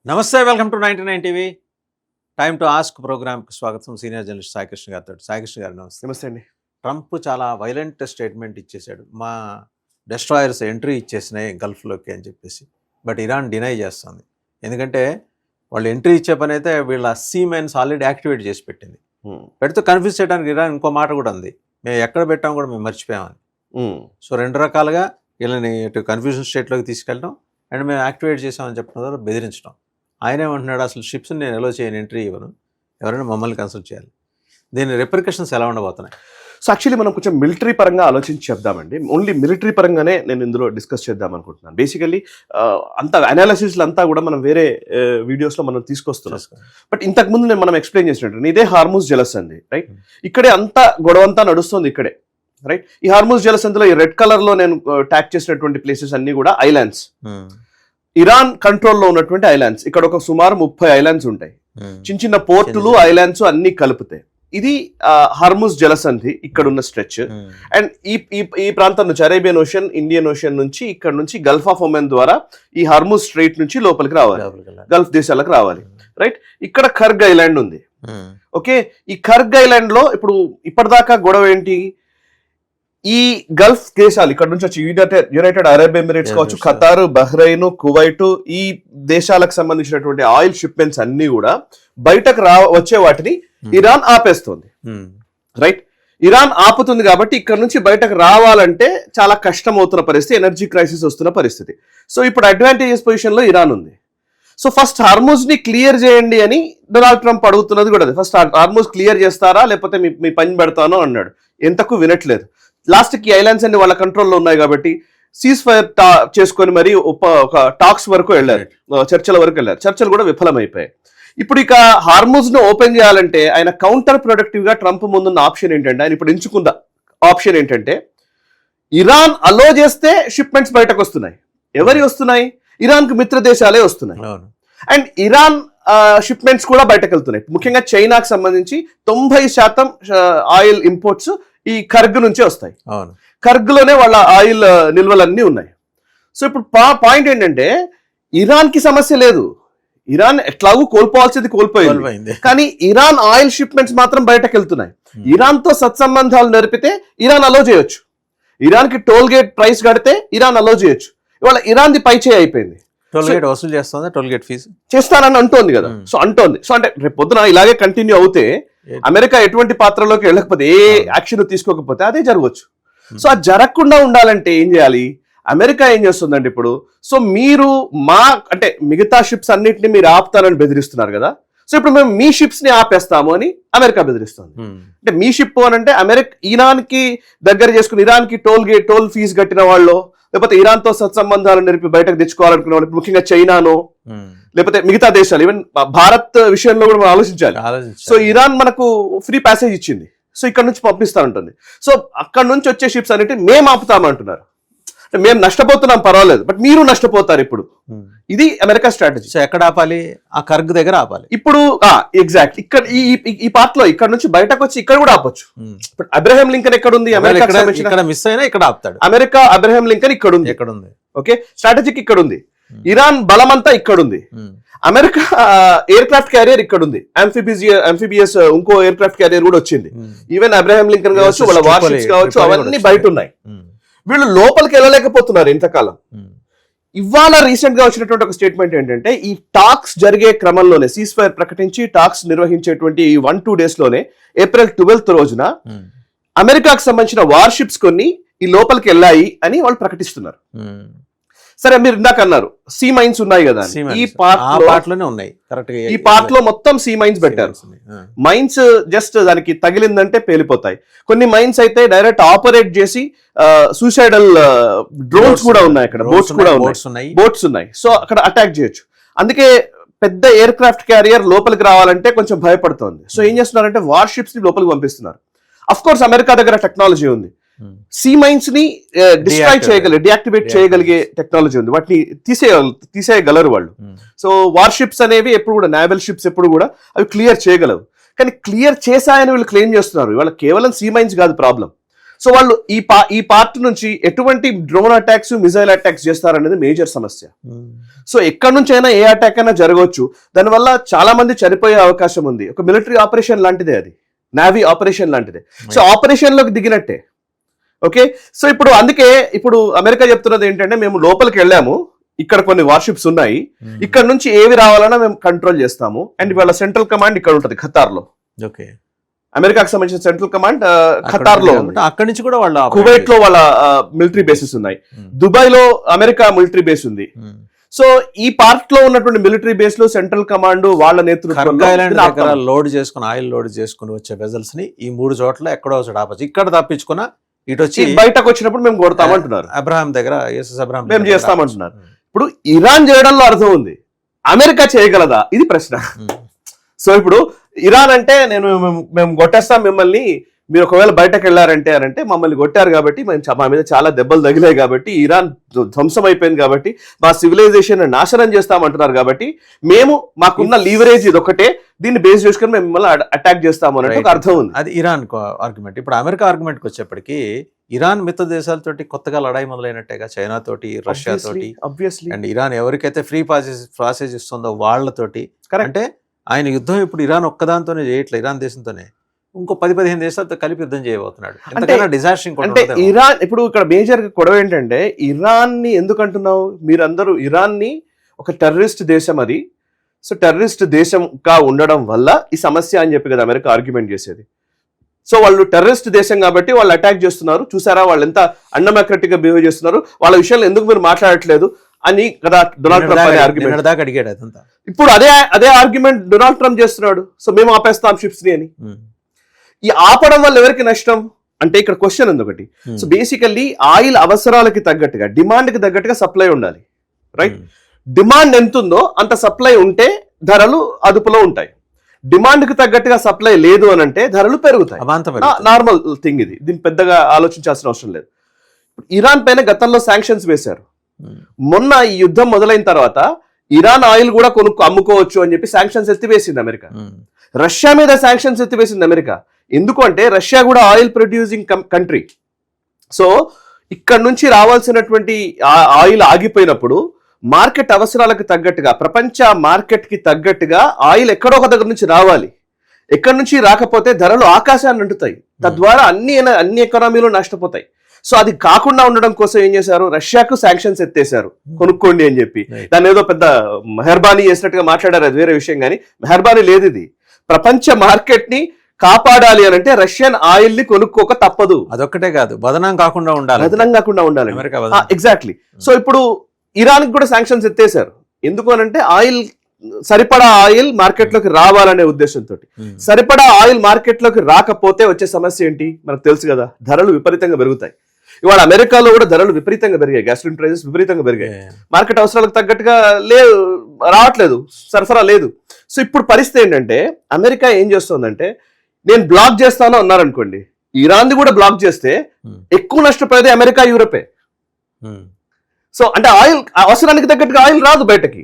నమస్తే, welcome to 99 TV. Time to ask ప్రోగ్రామ్కి స్వాగతం. సీనియర్ జర్నలిస్ట్ సాయికృష్ణ గారితో. సాయికృష్ణ గారు నమస్తే. నమస్తే అండి. ట్రంప్ చాలా వైలెంట్ స్టేట్మెంట్ ఇచ్చేశాడు, మా డెస్ట్రాయర్స్ ఎంట్రీ ఇచ్చేసినాయి గల్ఫ్లోకి అని చెప్పేసి. బట్ ఇరాన్ డినై చేస్తుంది, ఎందుకంటే వాళ్ళు ఎంట్రీ ఇచ్చే పని అయితే వీళ్ళ సీ మైన్స్ ఆల్రెడీ యాక్టివేట్ చేసి పెట్టింది. పెడితే కన్ఫ్యూజ్ చేయడానికి ఇరాన్ ఇంకో మాట కూడా ఉంది, మేము ఎక్కడ పెట్టాం కూడా మేము మర్చిపోయామని. సో రెండు రకాలుగా వీళ్ళని ఇటు కన్ఫ్యూజన్ స్టేట్లోకి తీసుకెళ్ళడం అండ్ మేము యాక్టివేట్ చేసామని చెప్పడం ద్వారా బెదిరించడం. ఆయన ఏమంటున్నాడు, అసలు షిప్స్ని నేను ఎలా చేయను, ఎంట్రీ ఇవ్వను, ఎవరైనా మమ్మల్ని కన్సల్ట్ చేయాలి. దీని రిపర్కషన్స్ ఎలా ఉండబోతున్నాయి? సో యాక్చువల్లీ మనం కొంచెం మిలిటరీ పరంగా ఆలోచించి చెప్దామండి. ఓన్లీ మిలిటరీ పరంగానే నేను ఇందులో డిస్కస్ చేద్దాం అనుకుంటున్నాను. బేసికల్లీ అంత అనాలిసిస్లు అంతా కూడా మనం వేరే వీడియోస్లో మనం తీసుకొస్తున్నాం. బట్ ఇంతకుముందు మనం ఎక్స్ప్లెయిన్ చేసినట్టు ఇదే హార్మూజ్ జలస్ అండి, రైట్? ఇక్కడే అంతా గొడవ అంతా నడుస్తుంది ఇక్కడే, రైట్? ఈ హార్మూజ్ జలస్ అందులో ఈ రెడ్ కలర్లో నేను ట్యాగ్ చేసినటువంటి ప్లేసెస్ అన్ని కూడా ఐలాండ్స్, ఇరాన్ కంట్రోల్లో ఉన్నటువంటి ఐలాండ్స్. ఇక్కడ ఒక సుమారు 30 ఐలాండ్స్ ఉంటాయి, చిన్న చిన్న పోర్టులు, ఐలాండ్స్ అన్ని కలిపితే ఇది హార్మూజ్ జలసంధి ఇక్కడ ఉన్న స్ట్రెచ్. అండ్ ఈ ప్రాంతం నుంచి అరేబియన్ ఓషన్, ఇండియన్ ఓషన్ నుంచి ఇక్కడ నుంచి గల్ఫ్ ఆఫ్ ఒమెన్ ద్వారా ఈ హార్మూజ్ స్ట్రైట్ నుంచి లోపలికి రావాలి, గల్ఫ్ దేశాలకు రావాలి, రైట్? ఇక్కడ ఖర్గ్ ఐలాండ్ ఉంది. ఓకే, ఈ ఖర్గ్ ఐలాండ్ లో ఇప్పుడు ఇప్పటిదాకా గొడవ ఏంటి? ఈ గల్ఫ్ దేశాలు ఇక్కడ నుంచి వచ్చి యునైటెడ్ అరబ్ ఎమిరేట్స్ కావచ్చు, ఖతార్, బహ్రెయిన్, కువైట్, ఈ దేశాలకు సంబంధించినటువంటి ఆయిల్ షిప్మెంట్స్ అన్ని కూడా బయటకు వచ్చే వాటిని ఇరాన్ ఆపేస్తుంది, రైట్? ఇరాన్ ఆపుతుంది కాబట్టి ఇక్కడ నుంచి బయటకు రావాలంటే చాలా కష్టం అవుతున్న పరిస్థితి, ఎనర్జీ క్రైసిస్ వస్తున్న పరిస్థితి. సో ఇప్పుడు అడ్వాంటేజెస్ పొజిషన్ లో ఇరాన్ ఉంది. సో ఫస్ట్ హార్మూజ్ ని క్లియర్ చేయండి అని డొనాల్డ్ ట్రంప్ అడుగుతున్నది కూడా. ఫస్ట్ హార్మూజ్ క్లియర్ చేస్తారా లేకపోతే మీ పని పెడతాను అన్నాడు. ఎంతకు వినట్లేదు. లాస్ట్ కి ఐలాండ్స్ అన్ని వాళ్ళ కంట్రోల్లో ఉన్నాయి కాబట్టి సీజ్ ఫైర్ చేసుకొని మరి ఒక టాక్స్ వరకు వెళ్ళారు, చర్చల వరకు వెళ్ళారు. చర్చలు కూడా విఫలమైపోయాయి. ఇప్పుడు ఇక హార్మూజ్ ను ఓపెన్ చేయాలంటే ఆయన కౌంటర్ ప్రొడక్టివ్ గా ట్రంప్ ముందున్న ఆప్షన్ ఏంటంటే, ఆయన ఇప్పుడు ఎంచుకున్న ఆప్షన్ ఏంటంటే, ఇరాన్ అలో చేస్తే షిప్మెంట్స్ బయటకు వస్తున్నాయి. ఎవరి వస్తున్నాయి? ఇరాన్ కు మిత్ర దేశాలే వస్తున్నాయి. అండ్ ఇరాన్ షిప్మెంట్స్ కూడా బయటకు వెళ్తున్నాయి. ముఖ్యంగా చైనాకు సంబంధించి 90% ఆయిల్ ఇంపోర్ట్స్ ఈ ఖర్గ్ నుంచే వస్తాయి. ఖర్గ్ లోనే వాళ్ళ ఆయిల్ నిల్వలన్నీ ఉన్నాయి. సో ఇప్పుడు పాయింట్ ఏంటంటే, ఇరాన్ కి సమస్య లేదు, ఇరాన్ ఎట్లాగూ కోల్పోవాల్సింది కోల్పోయింది, కానీ ఇరాన్ ఆయిల్ షిప్మెంట్స్ మాత్రం బయటకు వెళ్తున్నాయి. ఇరాన్ తో సత్సంబంధాలు నడిపితే ఇరాన్ అలో చేయొచ్చు, ఇరాన్ కి టోల్ గేట్ ప్రైస్ కడితే ఇరాన్ అలో చేయొచ్చు. ఇవాళ ఇరాన్ ది పైచేయి అయిపోయింది. టోల్ గేట్ వసూలు చేస్తుంది, టోల్ గేట్ ఫీజు చేస్తానని అంటోంది కదా. సో అంటోంది. సో అంటే రేపు పొద్దున ఇలాగే కంటిన్యూ అవుతే అమెరికా ఎటువంటి పాత్రలోకి వెళ్ళకపోతే, ఏ యాక్షన్ తీసుకోకపోతే అదే జరగవచ్చు. సో అది జరగకుండా ఉండాలంటే ఏం చేయాలి? అమెరికా ఏం చేస్తుందండి ఇప్పుడు? సో మీరు అంటే మిగతా షిప్స్ అన్నిటిని మీరు ఆపుతానని బెదిరిస్తున్నారు కదా. సో ఇప్పుడు మేము మీ షిప్స్ ని ఆపేస్తాము అని అమెరికా బెదిరిస్తుంది. అంటే మీ షిప్ అని అంటే ఇరాన్ కి దగ్గర చేసుకుని ఇరాన్ కి టోల్ ఫీజు కట్టిన వాళ్ళు, లేకపోతే ఇరాన్ తో సత్సంబంధాలు నెరిపి బయటకు తెచ్చుకోవాలనుకునే వాళ్ళు, ముఖ్యంగా చైనాను లేకపోతే మిగతా దేశాలు, ఈవెన్ భారత్ విషయంలో కూడా మనం ఆలోచించాలి. సో ఇరాన్ మనకు ఫ్రీ ప్యాసేజ్ ఇచ్చింది, సో ఇక్కడ నుంచి పంపిస్తానంటుంది. సో అక్కడ నుంచి వచ్చే షిప్స్ అన్నిటి మేము ఆపుతామంటున్నారు. మేము నష్టపోతున్నాం పర్వాలేదు, బట్ మీరు నష్టపోతారు ఇప్పుడు. ఇది అమెరికా స్ట్రాటజీ. సో ఎక్కడ ఆపాలి? ఆ ఖర్గ్ దగ్గర ఆపాలి. ఇప్పుడు ఎగ్జాక్ట్ ఇక్కడ ఈ పార్ట్ లో ఇక్కడ నుంచి బయటకు వచ్చి ఇక్కడ కూడా ఆపొచ్చు. ఇప్పుడు అబ్రహాం లింకన్ ఎక్కడ ఉంది? అమెరికా మిస్ అయినా ఇక్కడ ఆపుతాడు. అమెరికా అబ్రహాం లింకన్ ఇక్కడ ఉంది. ఓకే, స్ట్రాటజిక్ ఇక్కడ ఉంది. ఇరాన్ బలమంతా ఇక్కడ ఉంది. అమెరికా ఎయిర్ క్రాఫ్ట్ క్యారియర్ ఇక్కడ ఉంది. అంఫిబియస్ ఇంకో ఎయిర్ క్రాఫ్ట్ క్యారియర్ కూడా వచ్చింది. ఈవెన్ అబ్రహాం లింకన్ కావచ్చు, వాళ్ళ వార్షిప్స్ కావచ్చు, అవన్నీ బయట ఉన్నాయి. వీళ్ళు లోపలికి వెళ్ళలేకపోతున్నారు ఇంతకాలం. ఇవాళ రీసెంట్ గా వచ్చినటువంటి ఒక స్టేట్మెంట్ ఏంటంటే, ఈ టాక్స్ జరిగే క్రమంలోనే సీజ్ ఫైర్ ప్రకటించి టాక్స్ నిర్వహించేటువంటి ఈ 1-2 days లోనే April 12th రోజున అమెరికాకు సంబంధించిన వార్షిప్స్ కొన్ని ఈ లోపలికి వెళ్ళాయి అని వాళ్ళు ప్రకటిస్తున్నారు. సరే, మీరు ఇందాక అన్నారు సీ మైన్స్ ఉన్నాయి కదా, ఈ పార్ట్ లో మొత్తం సీ మైన్స్ పెట్టారు. మైన్స్ జస్ట్ దానికి తగిలిందంటే పేలిపోతాయి. కొన్ని మైన్స్ అయితే డైరెక్ట్ ఆపరేట్ చేసి సూసైడల్ డ్రోన్స్ కూడా ఉన్నాయి, అక్కడ బోట్స్ కూడా ఉన్నాయి. సో అక్కడ అటాక్ చేయొచ్చు. అందుకే పెద్ద ఎయిర్ క్రాఫ్ట్ క్యారియర్ లోపలికి రావాలంటే కొంచెం భయపడుతోంది. సో ఏం చేస్తున్నారంటే వార్షిప్స్ ని లోపలికి పంపిస్తున్నారు. అఫ్ కోర్స్ అమెరికా దగ్గర టెక్నాలజీ ఉంది, సీ మైన్స్ ని డియాక్టివేట్ చేయగలిగే టెక్నాలజీ ఉంది, వాటిని తీసేయగలరు వాళ్ళు. సో వార్షిప్స్ అనేవి ఎప్పుడు కూడా, నావల్ షిప్స్ ఎప్పుడు కూడా అవి క్లియర్ చేయగలవు. కానీ క్లియర్ చేశాయని వీళ్ళు క్లెయిమ్ చేస్తున్నారు. ఇవాళ కేవలం సీ మైన్స్ కాదు ప్రాబ్లం. సో వాళ్ళు ఈ పార్ట్ నుంచి ఎటువంటి డ్రోన్ అటాక్స్ మిజైల్ అటాక్స్ చేస్తారనేది మేజర్ సమస్య. సో ఎక్కడి నుంచి అయినా ఏ అటాక్ అయినా జరగవచ్చు. దానివల్ల చాలా మంది చనిపోయే అవకాశం ఉంది. ఒక మిలిటరీ ఆపరేషన్ లాంటిదే, అది నావీ ఆపరేషన్ లాంటిదే. సో ఆపరేషన్ లోకి దిగినట్టే. ఓకే, సో ఇప్పుడు అందుకే ఇప్పుడు అమెరికా చెప్తున్నది ఏంటంటే, మేము లోపలికి వెళ్ళాము, ఇక్కడ కొన్ని వార్షిప్స్ ఉన్నాయి, ఇక్కడ నుంచి ఏవి రావాలన్నా మేము కంట్రోల్ చేస్తాము. అండ్ వాళ్ళ సెంట్రల్ కమాండ్ ఇక్కడ ఉంటుంది ఖతార్ లో. ఓకే, అమెరికాకి సంబంధించిన సెంట్రల్ కమాండ్ ఖతార్ లో ఉంది. అక్కడి నుంచి కూడా వాళ్ళ కువైట్ లో వాళ్ళ మిలిటరీ బేసెస్ ఉన్నాయి. దుబాయ్ లో అమెరికా మిలిటరీ బేస్ ఉంది. సో ఈ పార్ట్ లో ఉన్నటువంటి మిలిటరీ బేస్ లో సెంట్రల్ కమాండ్ వాళ్ళ నేతృత్వంలో లోడ్ చేసుకుని ఆయిల్ లోడ్ చేసుకుని వచ్చే వెజల్స్ ని ఈ 3 చోట్ల ఎక్కడో ఆపచ్చు. ఇక్కడ తప్పించుకున్నా ఇటు వచ్చి బయటకు వచ్చినప్పుడు మేము కొడతామంటున్నారు. అబ్రహాం దగ్గర అబ్రహాం మేము చేస్తామంటున్నారు. ఇప్పుడు ఇరాన్ చేయడంలో అర్థం ఉంది, అమెరికా చేయగలదా ఇది ప్రశ్న. సో ఇప్పుడు ఇరాన్ అంటే మేము కొట్టేస్తాం మిమ్మల్ని, మీరు ఒకవేళ బయటకు వెళ్ళారంటే అంటే మమ్మల్ని కొట్టారు కాబట్టి మా మీద చాలా దెబ్బలు తగిలాయి కాబట్టి ఇరాన్ ధ్వంసం అయిపోయింది కాబట్టి మా సివిలైజేషన్ నాశనం చేస్తామంటున్నారు కాబట్టి మేము మాకున్న లీవరేజ్ ఇది ఒకటే, దీన్ని బేస్ చేసుకుని మేము మిమ్మల్ని అటాక్ చేస్తాము అన్నట్టు ఒక అర్థం ఉంది. అది ఇరాన్ ఆర్గ్యుమెంట్. ఇప్పుడు అమెరికా ఆర్గ్యుమెంట్కి వచ్చేప్పటికి ఇరాన్ మిత్ర దేశాలతోటి కొత్తగా లడాయి మొదలైనట్టేగా, చైనా తోటి, రష్యా తోటి. అండ్ ఇరాన్ ఎవరికైతే ఫ్రీ పాసేజ్ ఇస్తుందో వాళ్ళతోటి. అంటే ఆయన యుద్ధం ఇప్పుడు ఇరాన్ ఒక్కదాంతోనే చేయట్లేదు, ఇరాన్ దేశంతోనే ఇంకో 10-15 దేశాలతో కలిపి యుద్ధం చేయబోతున్నాడు. అంటే ఇరాన్ ఇప్పుడు ఇక్కడ మేజర్ గొడవ ఏంటంటే, ఇరాన్ ని ఎందుకు అంటున్నావు మీరందరూ? ఇరాన్ ని ఒక టెర్రరిస్ట్ దేశం అది. సో టెర్రరిస్ట్ దేశంగా ఉండడం వల్ల ఈ సమస్య అని చెప్పి కదా అమెరికా ఆర్గ్యుమెంట్ చేసేది. సో వాళ్ళు టెర్రరిస్ట్ దేశం కాబట్టి వాళ్ళు అటాక్ చేస్తున్నారు, చూసారా వాళ్ళు ఎంత అన్డెమోక్రటిక్ గా బిహేవ్ చేస్తున్నారు, వాళ్ళ విషయంలో ఎందుకు మీరు మాట్లాడట్లేదు అని కదా డొనాల్డ్ ట్రంప్ అనే ఆర్గ్యుమెంట్ అడిగాడు. అదంతా ఇప్పుడు అదే ఆర్గ్యుమెంట్ డొనాల్డ్ ట్రంప్ చేస్తున్నాడు. సో మేము ఆపేస్తాం షిప్స్ ని అని. ఈ ఆపడం వల్ల ఎవరికి నష్టం అంటే ఇక్కడ క్వశ్చన్ ఉంది ఒకటి. సో బేసికల్లీ ఆయిల్ అవసరాలకి తగ్గట్టుగా, డిమాండ్ కి తగ్గట్టుగా సప్లై ఉండాలి, రైట్? డిమాండ్ ఎంత ఉందో అంత సప్లై ఉంటే ధరలు అదుపులో ఉంటాయి. డిమాండ్ కి తగ్గట్టుగా సప్లై లేదు అని అంటే ధరలు పెరుగుతాయి. నార్మల్ థింగ్ ఇది, దీన్ని పెద్దగా ఆలోచించాల్సిన అవసరం లేదు. ఇరాన్ పైన గతంలో శాంక్షన్స్ వేశారు. మొన్న ఈ యుద్ధం మొదలైన తర్వాత ఇరాన్ ఆయిల్ కూడా అమ్ముకోవచ్చు అని చెప్పి శాంక్షన్స్ ఎత్తివేసింది అమెరికా. రష్యా మీద శాంక్షన్స్ ఎత్తివేసింది అమెరికా. ఎందుకు అంటే రష్యా కూడా ఆయిల్ ప్రొడ్యూసింగ్ కంట్రీ. సో ఇక్కడ నుంచి రావాల్సినటువంటి ఆయిల్ ఆగిపోయినప్పుడు మార్కెట్ అవసరాలకు తగ్గట్టుగా, ప్రపంచ మార్కెట్ కి తగ్గట్టుగా ఆయిల్ ఎక్కడో ఒక దగ్గర నుంచి రావాలి. ఎక్కడి నుంచి రాకపోతే ధరలు ఆకాశాన్ని అంటుతాయి, తద్వారా అన్ని ఎకానమీలు నష్టపోతాయి. సో అది కాకుండా ఉండడం కోసం ఏం చేశారు, రష్యాకు శాంక్షన్స్ ఎత్తేసారు, కొనుక్కోండి అని చెప్పి. దాన్ని ఏదో పెద్ద మెహర్బానీ చేసినట్టుగా మాట్లాడారు, అది వేరే విషయం. కానీ మెహర్బానీ లేదు, ఇది ప్రపంచ మార్కెట్ ని కాపాడాలి అని అంటే రష్యన్ ఆయిల్ ని కొనుక్కోక తప్పదు. అదొక్కటే కాదు, బదనం కాకుండా ఉండాలి. ఎగ్జాక్ట్లీ. సో ఇప్పుడు ఇరాన్ కి కూడా శాంక్షన్స్ ఎత్తేసారు. ఎందుకు అని అంటే ఆయిల్ సరిపడా ఆయిల్ మార్కెట్ లోకి రావాలనే ఉద్దేశంతో. సరిపడా ఆయిల్ మార్కెట్ లోకి రాకపోతే వచ్చే సమస్య ఏంటి మనకు తెలుసు కదా, ధరలు విపరీతంగా పెరుగుతాయి. ఇవాళ అమెరికాలో కూడా ధరలు విపరీతంగా పెరిగాయి, గ్యాసోలిన్ ప్రైజెస్ విపరీతంగా పెరిగాయి. మార్కెట్ అవసరాలకు తగ్గట్టుగా రావట్లేదు, సరఫరా లేదు. సో ఇప్పుడు పరిస్థితి ఏంటంటే అమెరికా ఏం చేస్తుందంటే, నేను బ్లాక్ చేస్తాను అన్నారనుకోండి, ఇరాన్ది కూడా బ్లాక్ చేస్తే ఎక్కువ నష్టపోయేది అమెరికా, యూరోపే. సో అంటే ఆయిల్ అవసరానికి తగ్గట్టుగా ఆయిల్ రాదు బయటకి.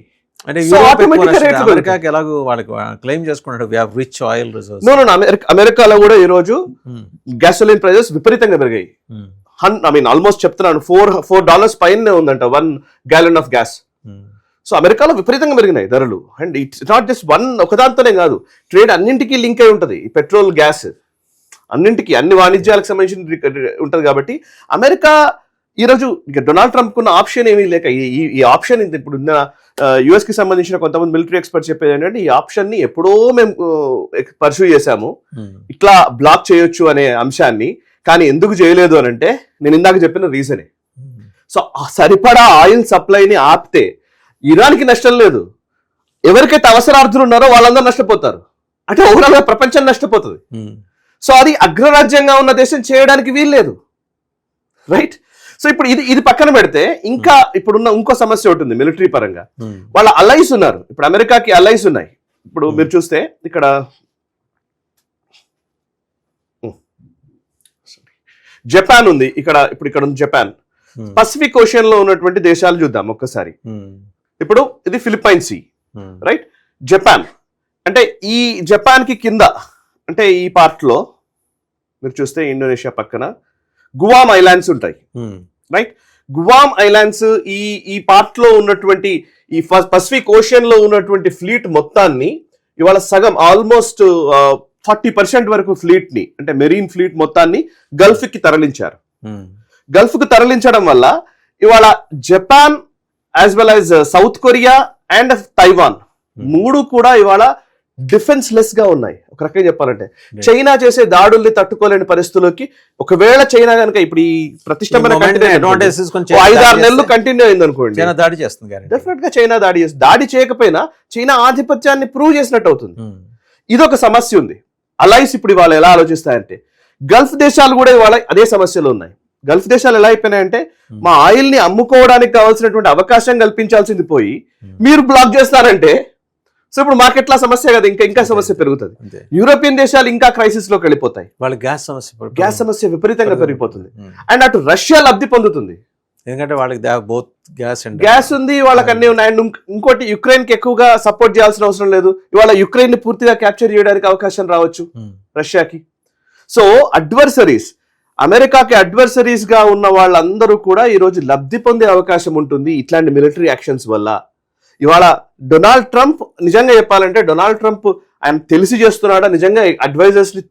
అమెరికాలో కూడా ఈ రోజు గ్యాసోలిన్ ప్రైజెస్ విపరీతంగా పెరిగాయి. ఆల్మోస్ట్ చెప్తున్నాను $4 పైన ఉందంట 1 gallon ఆఫ్ గ్యాస్. సో అమెరికాలో విపరీతంగా పెరిగినాయి ధరలు. అండ్ ఇట్స్ నాట్ జస్ట్ ఒకదాంతోనే కాదు, ట్రేడ్ అన్నింటికీ లింక్ అయి ఉంటుంది. ఈ పెట్రోల్, గ్యాస్ అన్నింటికి, అన్ని వాణిజ్యాలకు సంబంధించి ఉంటుంది. కాబట్టి అమెరికా ఈరోజు డొనాల్డ్ ట్రంప్ కున్న ఆప్షన్ ఏమీ లేక ఈ ఆప్షన్ ఇప్పుడు యుఎస్ కి సంబంధించిన కొంతమంది మిలిటరీ ఎక్స్పర్ట్స్ చెప్పేది ఏంటంటే, ఈ ఆప్షన్ ని ఎప్పుడో మేము పర్సూ చేశాము, ఇట్లా బ్లాక్ చేయొచ్చు అనే అంశాన్ని. కానీ ఎందుకు చేయలేదు అని అంటే నేను ఇందాక చెప్పిన రీజనే. సో సరిపడా ఆయిల్ సప్లైని ఆపితే ఇరాన్కి నష్టం లేదు, ఎవరికైతే అవసరార్థులు ఉన్నారో వాళ్ళందరూ నష్టపోతారు. అంటే ఓవరాల్ గా ప్రపంచం నష్టపోతుంది. సో అది అగ్రరాజ్యంగా ఉన్న దేశం చేయడానికి వీల్లేదు, రైట్? సో ఇప్పుడు ఇది పక్కన పెడితే ఇంకా ఇప్పుడున్న ఇంకో సమస్య ఉంటుంది మిలిటరీ పరంగా. వాళ్ళ అలైస్ ఉన్నారు. ఇప్పుడు అమెరికాకి అలైస్ ఉన్నాయి. ఇప్పుడు మీరు చూస్తే ఇక్కడ జపాన్ ఉంది, ఇక్కడ ఉంది జపాన్. పసిఫిక్ ఓషన్ లో ఉన్నటువంటి దేశాలు చూద్దాం ఒక్కసారి. ఇప్పుడు ఇది ఫిలిప్పైన్ సీ, రైట్? జపాన్ అంటే ఈ జపాన్ కి కింద అంటే ఈ పార్ట్ లో మీరు చూస్తే ఇండోనేషియా పక్కన గువామ్ ఐలాండ్స్ ఉంటాయి, రైట్? గువామ్ ఐలాండ్స్ ఈ పార్ట్ లో ఉన్నటువంటి ఈ పసిఫిక్ ఓషన్ లో ఉన్నటువంటి ఫ్లీట్ మొత్తాన్ని ఇవాళ సగం ఆల్మోస్ట్ 40% వరకు ఫ్లీట్ ని, అంటే మెరీన్ ఫ్లీట్ మొత్తాన్ని గల్ఫ్ కి తరలించారు. గల్ఫ్ కు తరలించడం వల్ల ఇవాళ Japan as well as south Korea and Taiwan మూడు కూడా ఇవాళ డిఫెన్స్ లెస్ గా ఉన్నాయి. ఒక రకంగా చెప్పాలంటే చైనా చేసే దాడుల్ని తట్టుకోలేని పరిస్థితుల్లోకి ఒకవేళ చైనా కనుక ఇప్పుడు ఈ ప్రతిష్టమైన 5-6 నెలలు కంటిన్యూ అయింది అనుకోండి, దాడి చేస్తుంది. డెఫినెట్ గా చైనా దాడి చేయకపోయినా చైనా ఆధిపత్యాన్ని ప్రూవ్ చేసినట్టు అవుతుంది. ఇదొక సమస్య ఉంది. అలైస్ ఇప్పుడు ఇవాళ ఎలా ఆలోచిస్తాయంటే, గల్ఫ్ దేశాలు కూడా ఇవాళ అదే సమస్యలు ఉన్నాయి. గల్ఫ్ దేశాలు ఎలా అయిపోయినాయంటే, మా ఆయిల్ ని అమ్ముకోవడానికి కావాల్సినటువంటి అవకాశం కల్పించాల్సింది పోయి మీరు బ్లాక్ చేస్తారంటే, సో ఇప్పుడు మార్కెట్ లో సమస్య కదా, ఇంకా సమస్య పెరుగుతుంది. యూరోపియన్ దేశాలు ఇంకా క్రైసిస్ లోకి వెళ్ళిపోతాయి. వాళ్ళ గ్యాస్ సమస్య విపరీతంగా పెరిగిపోతుంది. అండ్ అటు రష్యా లబ్ధి పొందుతుంది, ఎందుకంటే వాళ్ళకి బోత్ గ్యాస్ ఉంది, వాళ్ళకి అన్ని ఉన్నాయి. అండ్ ఇంకోటి, యుక్రెయిన్ కి ఎక్కువగా సపోర్ట్ చేయాల్సిన అవసరం లేదు. ఇవాళ యుక్రెయిన్ ని పూర్తిగా క్యాప్చర్ చేయడానికి అవకాశం రావచ్చు రష్యాకి. సో అడ్వర్సరీస్, అమెరికాకి అడ్వర్సరీస్ గా ఉన్న వాళ్ళందరూ కూడా ఈ రోజు లబ్ధి పొందే అవకాశం ఉంటుంది ఇట్లాంటి మిలిటరీ యాక్షన్స్ వల్ల. ఇవాళ డొనాల్డ్ ట్రంప్, నిజంగా చెప్పాలంటే డొనాల్డ్ ట్రంప్ ఆయన తెలిసి చేస్తున్నాడా, నిజంగా అడ్వైజర్స్ ని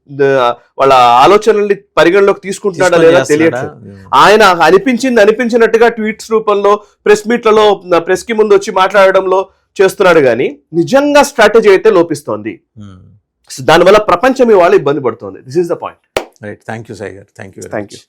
వాళ్ళ ఆలోచనల్ని పరిగణలోకి తీసుకుంటున్నాడా లేదా తెలియట్లేదు. ఆయన అనిపించినట్టుగా ట్వీట్స్ రూపంలో, ప్రెస్ మీట్లలో, ప్రెస్ కి ముందు వచ్చి మాట్లాడడంలో చేస్తున్నాడు, కానీ నిజంగా స్ట్రాటజీ అయితే లోపిస్తోంది. దానివల్ల ప్రపంచం ఇవాళ ఇబ్బంది పడుతోంది. This is the point. Right. Thank you Sai గారు. Thank you.